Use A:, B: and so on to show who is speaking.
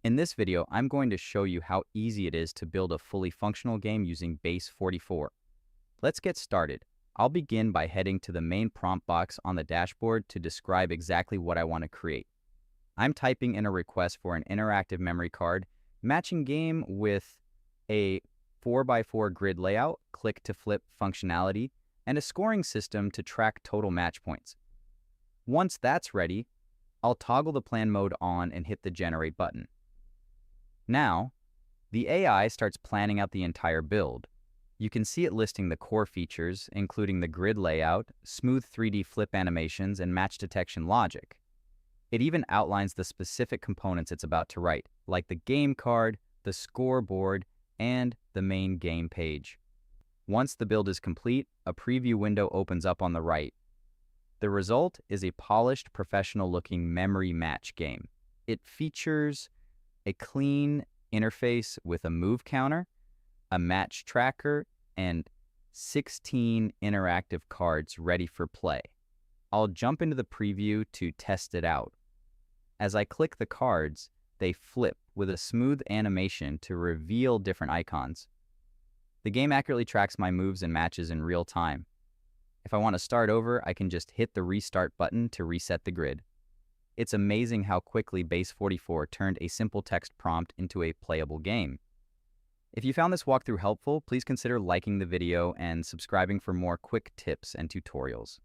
A: In this video, I'm going to show you how easy it is to build a fully functional game using Base44. Let's get started. I'll begin by heading to the main prompt box on the dashboard to describe exactly what I want to create. I'm typing in a request for an interactive memory card, matching game with a 4x4 grid layout, click to flip functionality, and a scoring system to track total match points. Once that's ready, I'll toggle the plan mode on and hit the generate button. Now, the AI starts planning out the entire build. You can see it listing the core features, including the grid layout, smooth 3D flip animations, and match detection logic. It even outlines the specific components it's about to write, like the game card, the scoreboard, and the main game page. Once the build is complete, a preview window opens up on the right. The result is a polished, professional-looking memory match game. It features a clean interface with a move counter, a match tracker, and 16 interactive cards ready for play. I'll jump into the preview to test it out. As I click the cards, they flip with a smooth animation to reveal different icons. The game accurately tracks my moves and matches in real time. If I want to start over, I can just hit the restart button to reset the grid. It's amazing how quickly Base44 turned a simple text prompt into a playable game. If you found this walkthrough helpful, please consider liking the video and subscribing for more quick tips and tutorials.